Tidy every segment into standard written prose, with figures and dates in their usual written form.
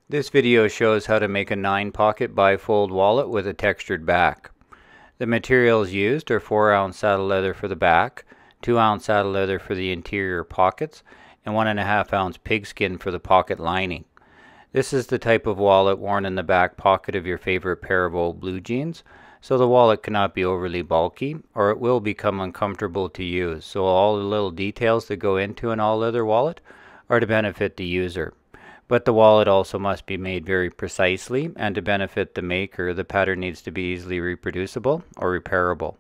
This video shows how to make a 9-pocket bifold wallet with a textured back. The materials used are 4-ounce saddle leather for the back, 2-ounce saddle leather for the interior pockets, and 1.5-ounce pigskin for the pocket lining. This is the type of wallet worn in the back pocket of your favorite pair of old blue jeans, so the wallet cannot be overly bulky or it will become uncomfortable to use. So all the little details that go into an all-leather wallet are to benefit the user. But the wallet also must be made very precisely, and to benefit the maker, the pattern needs to be easily reproducible or repairable.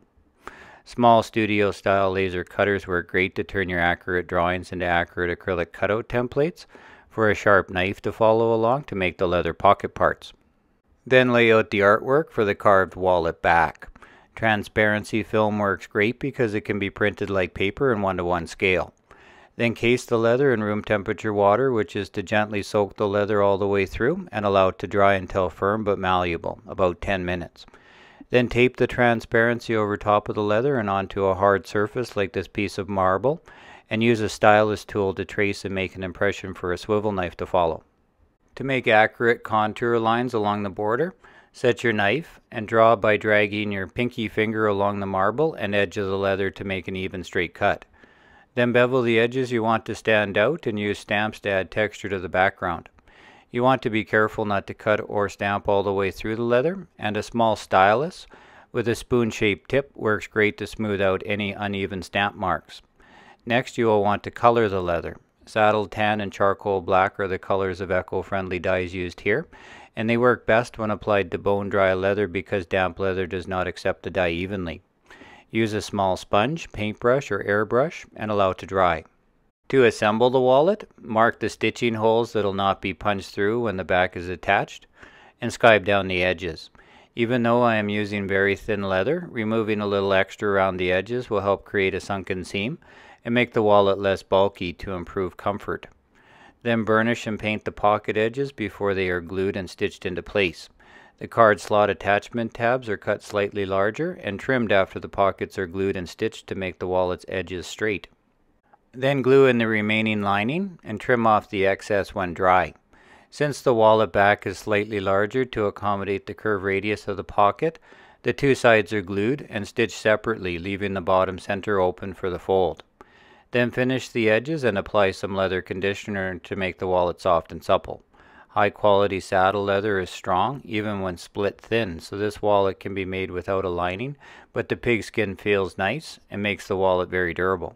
Small studio-style laser cutters work great to turn your accurate drawings into accurate acrylic cutout templates for a sharp knife to follow along to make the leather pocket parts. Then lay out the artwork for the carved wallet back. Transparency film works great because it can be printed like paper in 1:1 scale. Then case the leather in room temperature water, which is to gently soak the leather all the way through and allow it to dry until firm but malleable, about 10 minutes. Then tape the transparency over top of the leather and onto a hard surface like this piece of marble, and use a stylus tool to trace and make an impression for a swivel knife to follow. To make accurate contour lines along the border, set your knife and draw by dragging your pinky finger along the marble and edge of the leather to make an even straight cut. Then bevel the edges you want to stand out and use stamps to add texture to the background. You want to be careful not to cut or stamp all the way through the leather, and a small stylus with a spoon-shaped tip works great to smooth out any uneven stamp marks. Next, you will want to color the leather. Saddle tan and charcoal black are the colors of eco-friendly dyes used here, and they work best when applied to bone-dry leather because damp leather does not accept the dye evenly. Use a small sponge, paintbrush, or airbrush and allow it to dry. To assemble the wallet, mark the stitching holes that will not be punched through when the back is attached, and skype down the edges. Even though I am using very thin leather, removing a little extra around the edges will help create a sunken seam and make the wallet less bulky to improve comfort. Then burnish and paint the pocket edges before they are glued and stitched into place. The card slot attachment tabs are cut slightly larger and trimmed after the pockets are glued and stitched to make the wallet's edges straight. Then glue in the remaining lining and trim off the excess when dry. Since the wallet back is slightly larger to accommodate the curve radius of the pocket, the two sides are glued and stitched separately, leaving the bottom center open for the fold. Then finish the edges and apply some leather conditioner to make the wallet soft and supple. High quality saddle leather is strong even when split thin, so this wallet can be made without a lining, but the pigskin feels nice and makes the wallet very durable.